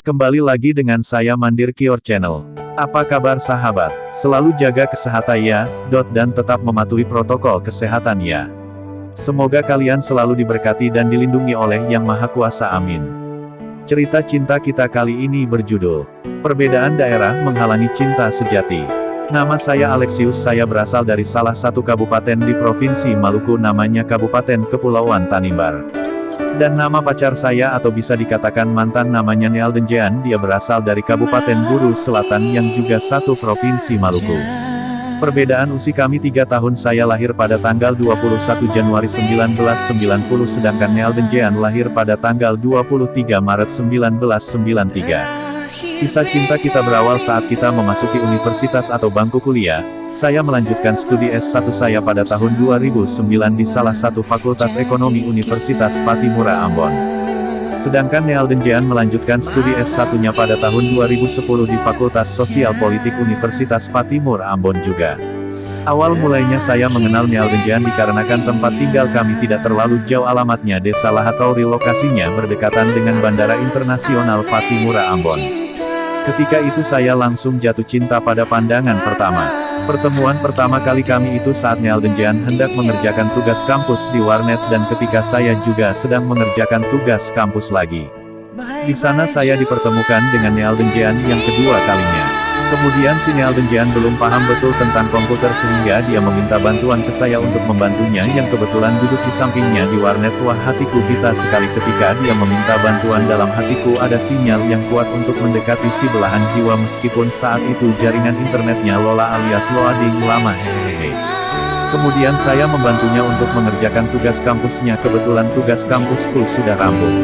Kembali lagi dengan saya Mandir Kior Channel. Apa kabar sahabat? Selalu jaga kesehatan ya, dan tetap mematuhi protokol kesehatan ya. Semoga kalian selalu diberkati dan dilindungi oleh Yang Maha Kuasa, amin. Cerita cinta kita kali ini berjudul, Perbedaan Daerah Menghalangi Cinta Sejati. Nama saya Alexius, saya berasal dari salah satu kabupaten di Provinsi Maluku, namanya Kabupaten Kepulauan Tanimbar. Dan nama pacar saya atau bisa dikatakan mantan namanya Neal Denjean, dia berasal dari Kabupaten Buru Selatan yang juga satu Provinsi Maluku. Perbedaan usia kami 3 tahun, saya lahir pada tanggal 21 Januari 1990 sedangkan Neal Denjean lahir pada tanggal 23 Maret 1993. Kisah cinta kita berawal saat kita memasuki universitas atau bangku kuliah. Saya melanjutkan studi S1 saya pada tahun 2009 di salah satu Fakultas Ekonomi Universitas Patimura Ambon. Sedangkan Neal Denjean melanjutkan studi S1-nya pada tahun 2010 di Fakultas Sosial Politik Universitas Patimura Ambon juga. Awal mulainya saya mengenal Neal Denjean dikarenakan tempat tinggal kami tidak terlalu jauh, alamatnya Desa Lahatauri, lokasinya berdekatan dengan Bandara Internasional Patimura Ambon. Ketika itu saya langsung jatuh cinta pada pandangan pertama. Pertemuan pertama kali kami itu saat Neal Denjean hendak mengerjakan tugas kampus di warnet dan ketika saya juga sedang mengerjakan tugas kampus lagi. Di sana saya dipertemukan dengan Neal Denjean yang kedua kalinya. Kemudian si Neal Denjean belum paham betul tentang komputer sehingga dia meminta bantuan ke saya untuk membantunya yang kebetulan duduk di sampingnya di warnet. Wah, hatiku gita sekali ketika dia meminta bantuan. Dalam hatiku ada sinyal yang kuat untuk mendekati si belahan jiwa meskipun saat itu jaringan internetnya Lola alias loading lama hehehe. Kemudian saya membantunya untuk mengerjakan tugas kampusnya, kebetulan tugas kampusku sudah rampung.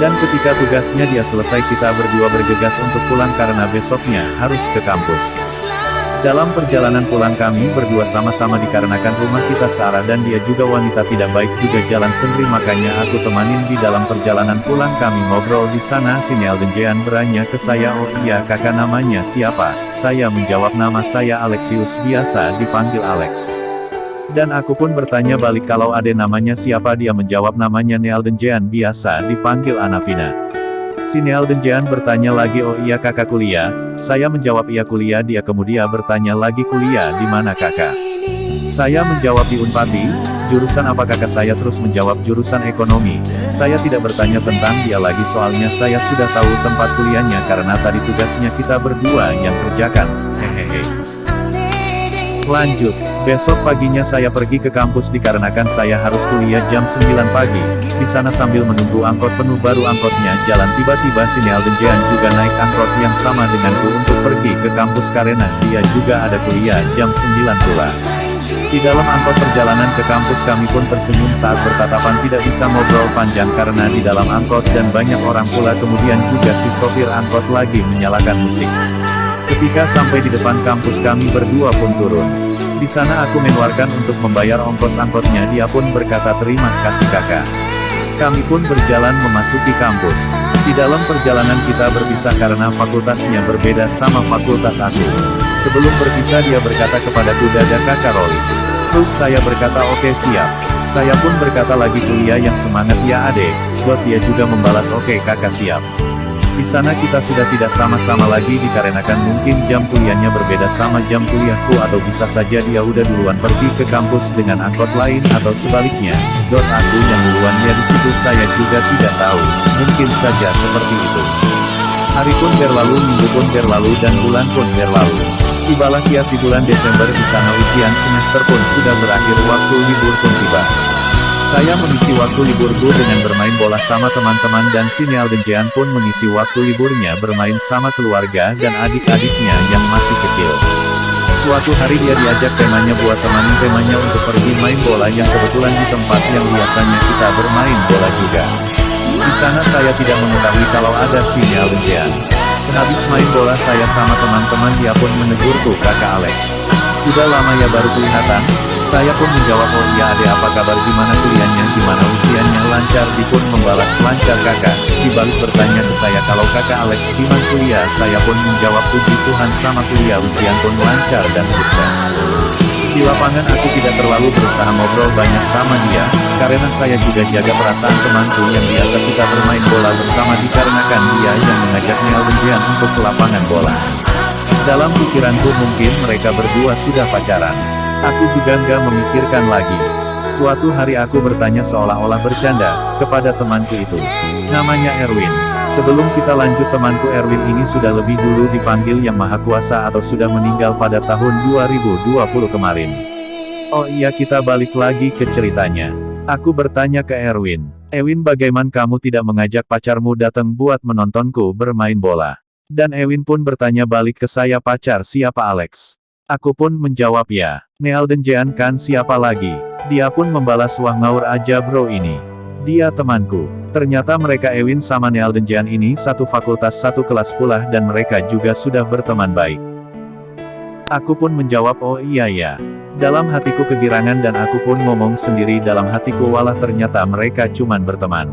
Dan ketika tugasnya dia selesai kita berdua bergegas untuk pulang karena besoknya harus ke kampus. Dalam perjalanan pulang kami berdua sama-sama dikarenakan rumah kita searah dan dia juga wanita tidak baik juga jalan sendiri, makanya aku temanin di dalam perjalanan pulang kami ngobrol. Di sana si Neal Denjean beranya ke saya, "Oh iya kakak, namanya siapa?" Saya menjawab, "Nama saya Alexius, biasa dipanggil Alex." Dan aku pun bertanya balik, "Kalau ade namanya siapa?" Dia menjawab, "Namanya Neal Denjean, biasa dipanggil Anavina." Si Neal Denjean bertanya lagi, "Oh iya kakak kuliah?" Saya menjawab, "Iya kuliah." Dia kemudian bertanya lagi, "Kuliah di mana kakak?" Saya menjawab, "Di Unpati." "Jurusan apa kakak?" Saya terus menjawab, "Jurusan ekonomi." Saya tidak bertanya tentang dia lagi soalnya saya sudah tahu tempat kuliahnya karena tadi tugasnya kita berdua yang kerjakan, hehehe. Lanjut, besok paginya saya pergi ke kampus dikarenakan saya harus kuliah jam 9 pagi. Di sana sambil menunggu angkot penuh baru angkotnya jalan, tiba-tiba si Neal Denjean juga naik angkot yang sama denganku untuk pergi ke kampus karena dia juga ada kuliah jam 9 pula. Di dalam angkot perjalanan ke kampus kami pun tersenyum saat bertatapan, tidak bisa ngobrol panjang karena di dalam angkot dan banyak orang pula. Kemudian juga si sopir angkot lagi menyalakan musik. Ketika sampai di depan kampus kami berdua pun turun. Di sana aku menawarkan untuk membayar ongkos angkotnya, dia pun berkata, "Terima kasih kakak." Kami pun berjalan memasuki kampus. Di dalam perjalanan kita berpisah karena fakultasnya berbeda sama fakultas aku. Sebelum berpisah dia berkata kepadaku, "Dadah kakak Rolly." Terus saya berkata, "Oke siap." Saya pun berkata lagi, "Kuliah yang semangat ya adek." Dia juga membalas, "Oke kakak siap." Di sana kita sudah tidak sama-sama lagi dikarenakan mungkin jam kuliahnya berbeda sama jam kuliahku atau bisa saja dia udah duluan pergi ke kampus dengan angkot lain atau sebaliknya. Aku yang duluan, ya di situ saya juga tidak tahu. Mungkin saja seperti itu. Hari pun berlalu, minggu pun berlalu dan bulan pun berlalu. Tibalah kiat di bulan Desember, di sana ujian semester pun sudah berakhir, waktu libur pun tiba. Saya mengisi waktu liburku dengan bermain bola sama teman-teman dan si Neal Denjean pun mengisi waktu liburnya bermain sama keluarga dan adik-adiknya yang masih kecil. Suatu hari dia diajak temannya buat temanin temannya untuk pergi main bola yang kebetulan di tempat yang biasanya kita bermain bola juga. Di sana saya tidak mengetahui kalau ada si Neal Denjean. Sehabis main bola saya sama teman-teman dia pun menegurku, "Kakak Alex, sudah lama ya baru kelihatan?" Saya pun menjawab, "Oh iya adek, apa kabar, gimana kuliahnya, gimana ujiannya?" "Lancar." Dia pun membalas, "Lancar kakak." Dibalik bertanya ke saya, "Kalau kakak Alex gimana kuliah?" Saya pun menjawab, "Puji Tuhan sama kuliah ujian pun lancar dan sukses." Di lapangan aku tidak terlalu berusaha ngobrol banyak sama dia, karena saya juga jaga perasaan temanku yang biasa kita bermain bola bersama dikarenakan dia yang mengajak Neil dan Jean untuk ke lapangan bola. Dalam pikiranku mungkin mereka berdua sudah pacaran. Aku juga nggak memikirkan lagi. Suatu hari aku bertanya seolah-olah bercanda, kepada temanku itu. Namanya Erwin. Sebelum kita lanjut, temanku Erwin ini sudah lebih dulu dipanggil Yang Maha Kuasa atau sudah meninggal pada tahun 2020 kemarin. Oh iya, kita balik lagi ke ceritanya. Aku bertanya ke Erwin, "Ewin, bagaimana kamu tidak mengajak pacarmu datang buat menontonku bermain bola?" Dan Ewin pun bertanya balik ke saya, "Pacar siapa, Alex?" Aku pun menjawab, "Ya, Neil dan Jean kan, siapa lagi?" Dia pun membalas, "Wah, ngaur aja bro ini. Dia temanku." Ternyata mereka Ewin sama Neil dan Jean ini satu fakultas satu kelas pula dan mereka juga sudah berteman baik. Aku pun menjawab, "Oh iya ya." Dalam hatiku kegirangan dan aku pun ngomong sendiri dalam hatiku, walah ternyata mereka cuman berteman.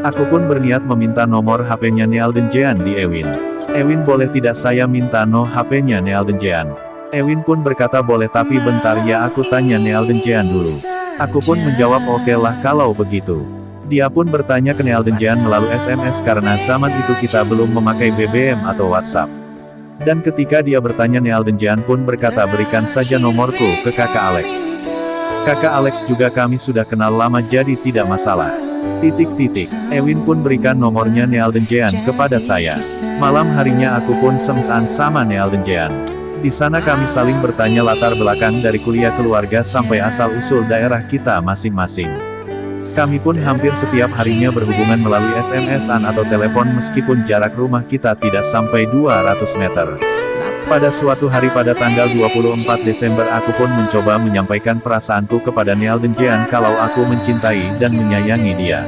Aku pun berniat meminta nomor HP-nya Neil dan Jean di Ewin. "Ewin, boleh tidak saya minta HP-nya Neil dan Jean?" Ewin pun berkata, "Boleh, tapi bentar ya, aku tanya Neil dan Jean dulu." Aku pun menjawab, "Oke lah kalau begitu." Dia pun bertanya ke Neil dan Jean melalui SMS karena zaman itu kita belum memakai BBM atau WhatsApp. Dan ketika dia bertanya, Neil dan Jean pun berkata, "Berikan saja nomorku ke kakak Alex. Kakak Alex juga kami sudah kenal lama jadi tidak masalah." Ewin pun berikan nomornya Neil dan Jean kepada saya. Malam harinya aku pun semsan sama Neil dan Jean. Di sana kami saling bertanya latar belakang dari kuliah, keluarga sampai asal-usul daerah kita masing-masing. Kami pun hampir setiap harinya berhubungan melalui SMS-an atau telepon meskipun jarak rumah kita tidak sampai 200 meter. Pada suatu hari pada tanggal 24 Desember aku pun mencoba menyampaikan perasaanku kepada Neil dan Jean kalau aku mencintai dan menyayangi dia.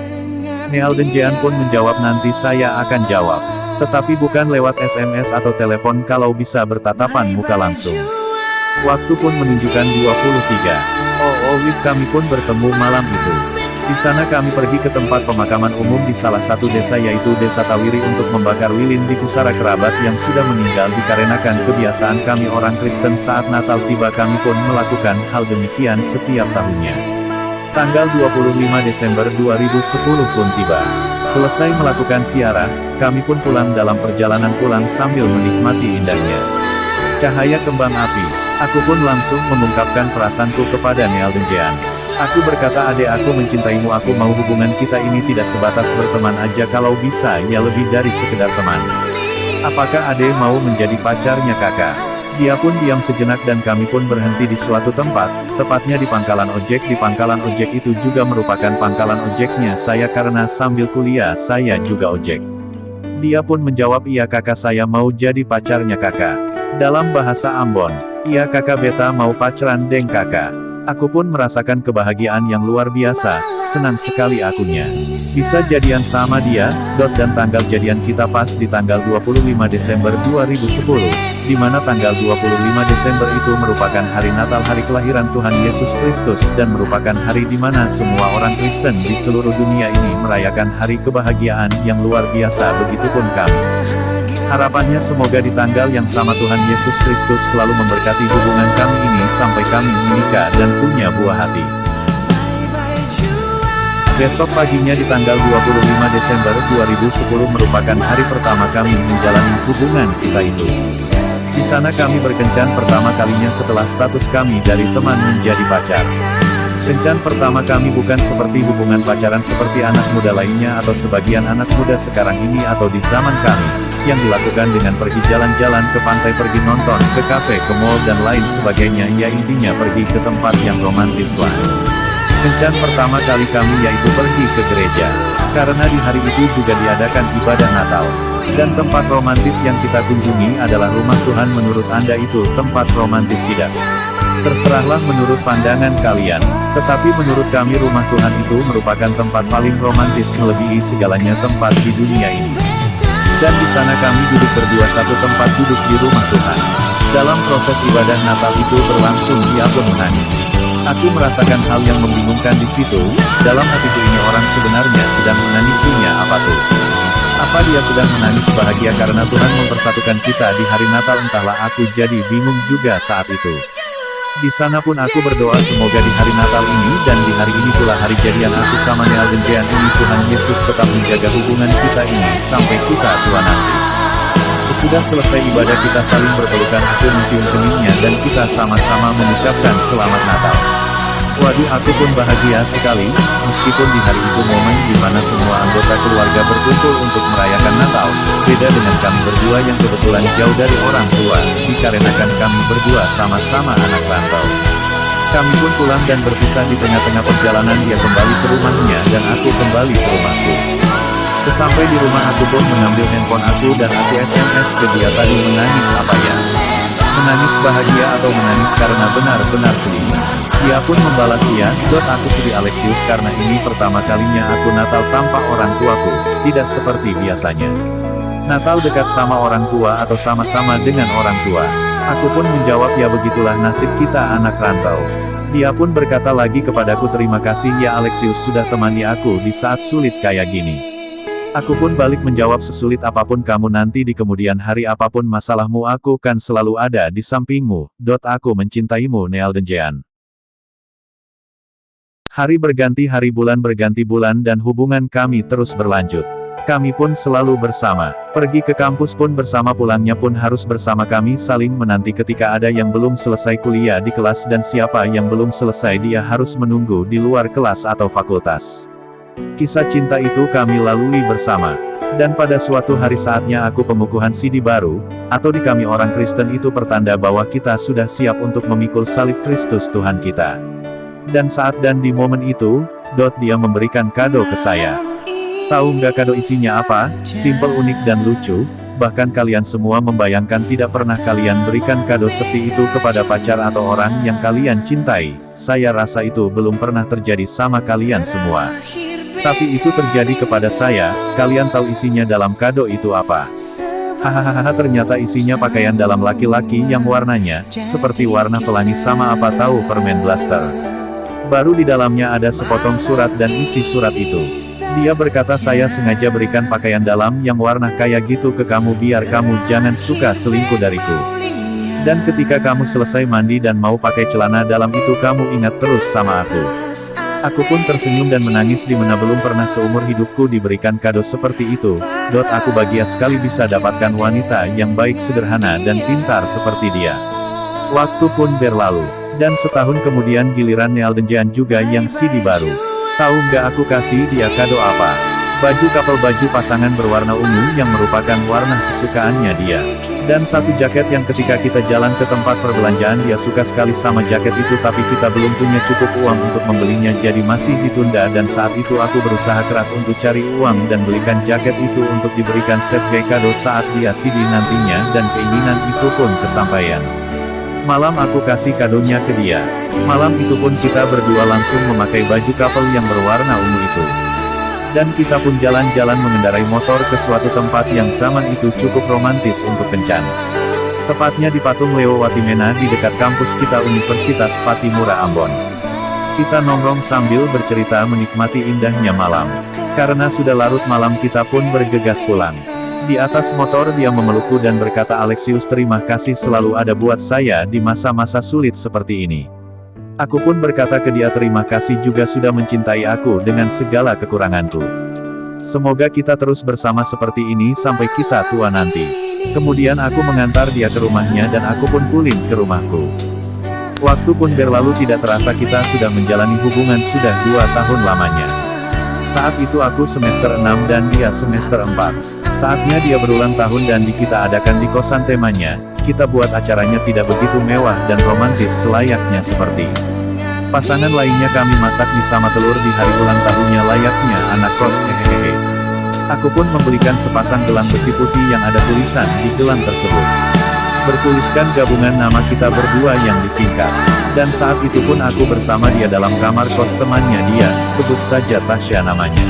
Neil dan Jean pun menjawab, "Nanti saya akan jawab. Tetapi bukan lewat SMS atau telepon, kalau bisa bertatapan muka langsung." Waktu pun menunjukkan 23.00 kami pun bertemu malam itu. Di sana kami pergi ke tempat pemakaman umum di salah satu desa yaitu Desa Tawiri untuk membakar lilin di pusara kerabat yang sudah meninggal dikarenakan kebiasaan kami orang Kristen saat Natal tiba kami pun melakukan hal demikian setiap tahunnya. Tanggal 25 Desember 2010 pun tiba. Selesai melakukan ziarah, kami pun pulang. Dalam perjalanan pulang sambil menikmati indahnya cahaya kembang api, aku pun langsung mengungkapkan perasaanku kepada Neil dan Jean. Aku berkata, "Adek, aku mencintaimu, aku mau hubungan kita ini tidak sebatas berteman aja, kalau bisa ya lebih dari sekedar teman. Apakah adek mau menjadi pacarnya kakak?" Dia pun diam sejenak dan kami pun berhenti di suatu tempat, tepatnya di pangkalan ojek. Di pangkalan ojek itu juga merupakan pangkalan ojeknya saya karena sambil kuliah saya juga ojek. Dia pun menjawab, "Iya kakak, saya mau jadi pacarnya kakak." Dalam bahasa Ambon, "Iya kakak, beta mau pacaran deng kakak." Aku pun merasakan kebahagiaan yang luar biasa, senang sekali akunya. Bisa jadian sama dia, dan tanggal jadian kita pas di tanggal 25 Desember 2010, di mana tanggal 25 Desember itu merupakan hari Natal, hari kelahiran Tuhan Yesus Kristus, dan merupakan hari di mana semua orang Kristen di seluruh dunia ini merayakan hari kebahagiaan yang luar biasa, begitupun kami. Harapannya semoga di tanggal yang sama Tuhan Yesus Kristus selalu memberkati hubungan kami ini sampai kami menikah dan punya buah hati. Besok paginya di tanggal 25 Desember 2010 merupakan hari pertama kami menjalani hubungan kita itu. Di sana kami berkencan pertama kalinya setelah status kami dari teman menjadi pacar. Kencan pertama kami bukan seperti hubungan pacaran seperti anak muda lainnya atau sebagian anak muda sekarang ini atau di zaman kami, yang dilakukan dengan pergi jalan-jalan ke pantai, pergi nonton, ke kafe, ke mall dan lain sebagainya, ya intinya pergi ke tempat yang romantis lah. Kencan pertama kali kami yaitu pergi ke gereja, karena di hari itu juga diadakan ibadah Natal. Dan tempat romantis yang kita kunjungi adalah rumah Tuhan. Menurut Anda itu tempat romantis tidak? Terserahlah menurut pandangan kalian. Tetapi menurut kami rumah Tuhan itu merupakan tempat paling romantis melebihi segalanya tempat di dunia ini. Dan di sana kami duduk berdua satu tempat duduk di rumah Tuhan. Dalam proses ibadah Natal itu berlangsung, dia pun menangis. Aku merasakan hal yang membingungkan di situ. Dalam hatiku, ini orang sebenarnya sedang menangisinya apa tuh? Apa dia sedang menangis bahagia karena Tuhan mempersatukan kita di hari Natal? Entahlah, aku jadi bingung juga saat itu. Di sana pun aku berdoa semoga di hari Natal ini dan di hari ini pula hari jadian aku sama Neal dan Jean ini Tuhan Yesus tetap menjaga hubungan kita ini sampai kita tua nanti. Sesudah selesai ibadah kita saling berpelukan, aku mencium keningnya dan kita sama-sama mengucapkan selamat Natal. Waduh, aku pun bahagia sekali, meskipun di hari itu momen di mana semua anggota keluarga berkumpul untuk merayakan Natal. Beda dengan kami berdua yang kebetulan jauh dari orang tua, dikarenakan kami berdua sama-sama anak rantau. Kami pun pulang dan berpisah di tengah-tengah perjalanan, dia kembali ke rumahnya dan aku kembali ke rumahku. Sesampai di rumah aku pun mengambil handphone aku dan aku SMS ke dia tadi menangis apa ya? Menangis bahagia atau menangis karena benar-benar sedih? Dia pun membalas ya, aku sedih Alexius karena ini pertama kalinya aku Natal tanpa orang tuaku, tidak seperti biasanya. Natal dekat sama orang tua atau sama-sama dengan orang tua. Aku pun menjawab ya begitulah nasib kita anak rantau. Dia pun berkata lagi kepadaku terima kasih ya Alexius sudah temani aku di saat sulit kayak gini. Aku pun balik menjawab sesulit apapun kamu nanti di kemudian hari apapun masalahmu aku kan selalu ada di sampingmu. Aku mencintaimu Neal dan Jean. Hari berganti hari bulan berganti bulan dan hubungan kami terus berlanjut. Kami pun selalu bersama. Pergi ke kampus pun bersama, pulangnya pun harus bersama, kami saling menanti ketika ada yang belum selesai kuliah di kelas dan siapa yang belum selesai dia harus menunggu di luar kelas atau fakultas. Kisah cinta itu kami lalui bersama. Dan pada suatu hari saatnya aku pengukuhan CD baru, atau di kami orang Kristen itu pertanda bahwa kita sudah siap untuk memikul salib Kristus Tuhan kita. Dan saat dan di momen itu, dia memberikan kado ke saya. Tahu nggak kado isinya apa? Simple, unik dan lucu. Bahkan kalian semua membayangkan tidak pernah kalian berikan kado seperti itu kepada pacar atau orang yang kalian cintai. Saya rasa itu belum pernah terjadi sama kalian semua. Tapi itu terjadi kepada saya. Kalian tahu isinya dalam kado itu apa? Hahaha, ternyata isinya pakaian dalam laki-laki yang warnanya seperti warna pelangi sama apa tahu permen blaster. Baru di dalamnya ada sepotong surat dan isi surat itu. Dia berkata saya sengaja berikan pakaian dalam yang warna kayak gitu ke kamu biar kamu jangan suka selingkuh dariku. Dan ketika kamu selesai mandi dan mau pakai celana dalam itu kamu ingat terus sama aku. Aku pun tersenyum dan menangis di mana belum pernah seumur hidupku diberikan kado seperti itu. Aku bahagia sekali bisa dapatkan wanita yang baik, sederhana dan pintar seperti dia. Waktu pun berlalu. Dan setahun kemudian giliran Neal dan Jean juga yang CD baru. Tahu nggak aku kasih dia kado apa? Baju couple, baju pasangan berwarna ungu yang merupakan warna kesukaannya dia. Dan satu jaket yang ketika kita jalan ke tempat perbelanjaan dia suka sekali sama jaket itu tapi kita belum punya cukup uang untuk membelinya jadi masih ditunda dan saat itu aku berusaha keras untuk cari uang dan belikan jaket itu untuk diberikan sebagai kado saat dia CD nantinya dan keinginan itu pun kesampaian. Malam aku kasih kadonya ke dia. Malam itu pun kita berdua langsung memakai baju couple yang berwarna ungu itu. Dan kita pun jalan-jalan mengendarai motor ke suatu tempat yang zaman itu cukup romantis untuk kencan. Tepatnya di Patung Leo Watimena di dekat kampus kita Universitas Patimura Ambon. Kita nongkrong sambil bercerita menikmati indahnya malam. Karena sudah larut malam kita pun bergegas pulang. Di atas motor dia memelukku dan berkata Alexius terima kasih selalu ada buat saya di masa-masa sulit seperti ini. Aku pun berkata ke dia terima kasih juga sudah mencintai aku dengan segala kekuranganku. Semoga kita terus bersama seperti ini sampai kita tua nanti. Kemudian aku mengantar dia ke rumahnya dan aku pun pulang ke rumahku. Waktu pun berlalu tidak terasa kita sudah menjalani hubungan sudah 2 tahun lamanya. Saat itu aku semester 6 dan dia semester 4. Saatnya dia berulang tahun dan kita adakan di kosan temanya. Kita buat acaranya tidak begitu mewah dan romantis selayaknya seperti pasangan lainnya. Kami masak mie sama telur di hari ulang tahunnya layaknya anak kos. Hehehe. Aku pun membelikan sepasang gelang besi putih yang ada tulisan di gelang tersebut. Bertuliskan gabungan nama kita berdua yang disingkat. Dan saat itu pun aku bersama dia dalam kamar kos temannya dia, sebut saja Tasya namanya.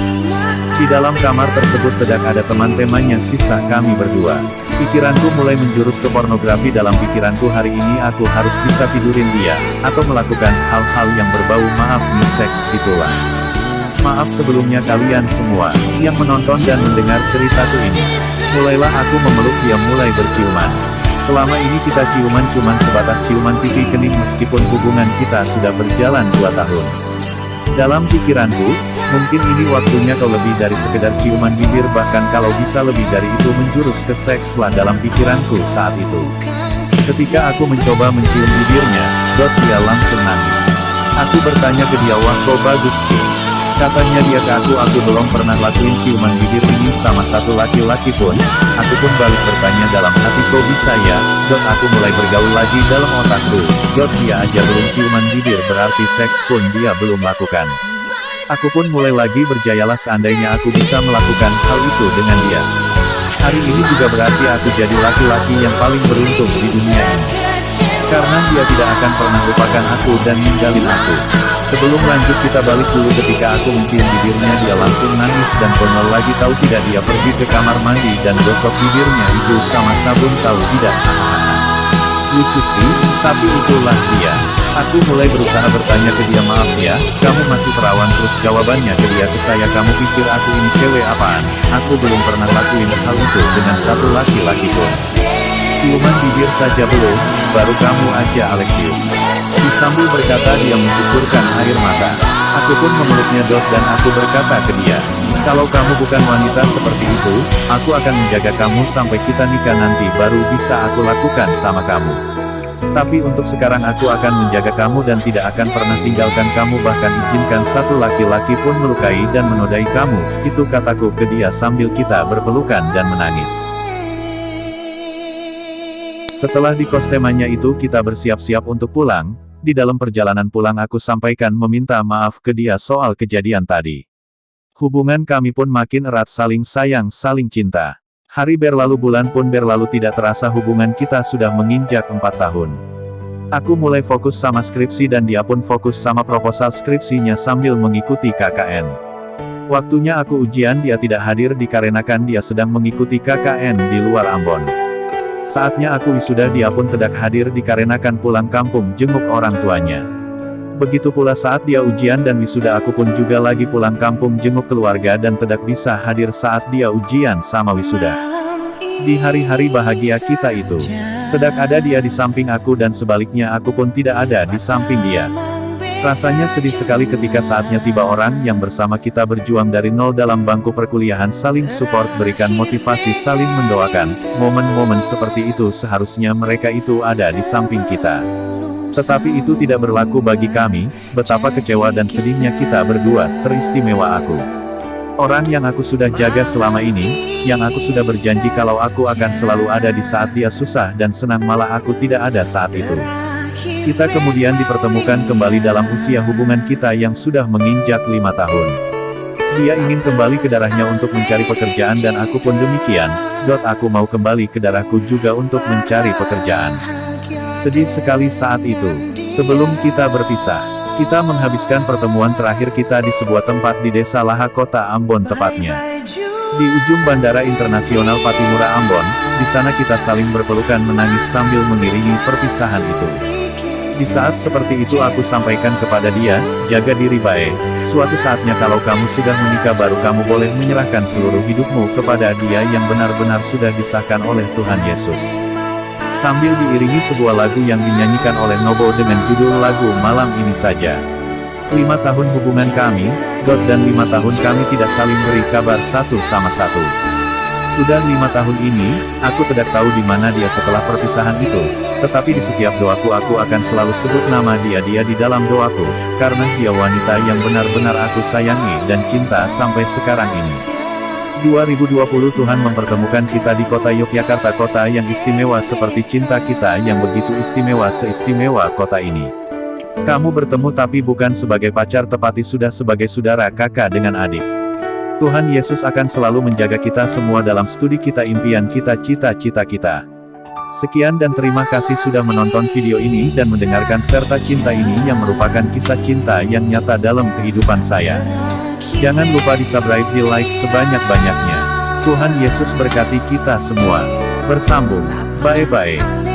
Di dalam kamar tersebut sedang ada teman temanya sisa kami berdua. Pikiranku mulai menjurus ke pornografi. Dalam pikiranku hari ini aku harus bisa tidurin dia, atau melakukan hal-hal yang berbau maaf seks itulah. Maaf sebelumnya kalian semua, yang menonton dan mendengar ceritaku ini. Mulailah aku memeluk dia mulai berciuman. Selama ini kita ciuman cuman sebatas ciuman pipi kening meskipun hubungan kita sudah berjalan 2 tahun. Dalam pikiranku, mungkin ini waktunya kau lebih dari sekedar ciuman bibir, bahkan kalau bisa lebih dari itu menjurus ke seks lah dalam pikiranku saat itu. Ketika aku mencoba mencium bibirnya, dia langsung nangis. Aku bertanya ke dia, wah kok bagus sih. Katanya dia ke aku belum pernah lakuin ciuman bibir ini sama satu laki-laki pun. Aku pun balik bertanya dalam hati, kok bisa ya? Aku mulai bergaul lagi dalam otakku. Dia aja belum ciuman bibir, berarti seks pun dia belum lakukan. Aku pun mulai lagi berjayalah seandainya aku bisa melakukan hal itu dengan dia. Hari ini juga berarti aku jadi laki-laki yang paling beruntung di dunia ini. Karena dia tidak akan pernah lupakan aku dan ninggalin aku. Sebelum lanjut kita balik dulu, ketika aku mencium bibirnya dia langsung nangis dan konyol lagi, tahu tidak dia pergi ke kamar mandi dan gosok bibirnya itu sama sabun, tahu tidak? Lucu sih, tapi itulah dia. Aku mulai berusaha bertanya ke dia, maaf ya, kamu masih perawan? Terus jawabannya ke dia, ke saya, kamu pikir aku ini cewek apaan? Aku belum pernah lakuin hal itu dengan satu laki-laki pun. Ciuman bibir saja belum, baru kamu aja Alexius. Sambil berkata dia mencucurkan air mata. Aku pun memeluknya dan aku berkata ke dia, kalau kamu bukan wanita seperti itu, aku akan menjaga kamu sampai kita nikah, nanti baru bisa aku lakukan sama kamu. Tapi untuk sekarang aku akan menjaga kamu dan tidak akan pernah tinggalkan kamu, bahkan izinkan satu laki-laki pun melukai dan menodai kamu. Itu kataku ke dia sambil kita berpelukan dan menangis. Setelah di kos temanya itu kita bersiap-siap untuk pulang. Di dalam perjalanan pulang aku sampaikan meminta maaf ke dia soal kejadian tadi. Hubungan kami pun makin erat, saling sayang, saling cinta. Hari berlalu, bulan pun berlalu, tidak terasa hubungan kita sudah menginjak 4 tahun. Aku mulai fokus sama skripsi dan dia pun fokus sama proposal skripsinya sambil mengikuti KKN. Waktunya aku ujian dia tidak hadir dikarenakan dia sedang mengikuti KKN di luar Ambon. Saatnya aku wisuda dia pun tidak hadir dikarenakan pulang kampung jenguk orang tuanya. Begitu pula saat dia ujian dan wisuda, aku pun juga lagi pulang kampung jenguk keluarga dan tidak bisa hadir saat dia ujian sama wisuda. Di hari-hari bahagia kita itu, tidak ada dia di samping aku dan sebaliknya aku pun tidak ada di samping dia. Rasanya sedih sekali ketika saatnya tiba orang yang bersama kita berjuang dari nol dalam bangku perkuliahan, saling support, berikan motivasi, saling mendoakan. Momen-momen seperti itu seharusnya mereka itu ada di samping kita. Tetapi itu tidak berlaku bagi kami. Betapa kecewa dan sedihnya kita berdua, teristimewa aku. Orang yang aku sudah jaga selama ini, yang aku sudah berjanji kalau aku akan selalu ada di saat dia susah dan senang, malah aku tidak ada saat itu. Kita kemudian dipertemukan kembali dalam usia hubungan kita yang sudah menginjak 5 tahun. Dia ingin kembali ke darahnya untuk mencari pekerjaan dan aku pun demikian. Aku mau kembali ke darahku juga untuk mencari pekerjaan. Sedih sekali saat itu. Sebelum kita berpisah, kita menghabiskan pertemuan terakhir kita di sebuah tempat di Desa Laha, Kota Ambon tepatnya. Di ujung Bandara Internasional Patimura Ambon, di sana kita saling berpelukan menangis sambil mengiringi perpisahan itu. Di saat seperti itu aku sampaikan kepada dia, jaga diri baik. Suatu saatnya kalau kamu sudah menikah baru kamu boleh menyerahkan seluruh hidupmu kepada dia yang benar-benar sudah disahkan oleh Tuhan Yesus. Sambil diiringi sebuah lagu yang dinyanyikan oleh Nobo dengan judul lagu Malam Ini Saja. 5 tahun hubungan kami, dan 5 tahun kami tidak saling beri kabar satu sama satu. Sudah 5 tahun ini, aku tidak tahu di mana dia setelah perpisahan itu. Tetapi di setiap doaku aku akan selalu sebut nama dia di dalam doaku, karena dia wanita yang benar-benar aku sayangi dan cinta sampai sekarang ini. 2020 Tuhan mempertemukan kita di kota Yogyakarta, kota yang istimewa seperti cinta kita yang begitu istimewa seistimewa kota ini. Kamu bertemu tapi bukan sebagai pacar, tetapi sudah sebagai saudara, kakak dengan adik. Tuhan Yesus akan selalu menjaga kita semua dalam studi kita, impian kita, cita-cita kita. Sekian dan terima kasih sudah menonton video ini dan mendengarkan serta cinta ini yang merupakan kisah cinta yang nyata dalam kehidupan saya. Jangan lupa di subscribe, di like sebanyak-banyaknya. Tuhan Yesus berkati kita semua. Bersambung. Bye-bye.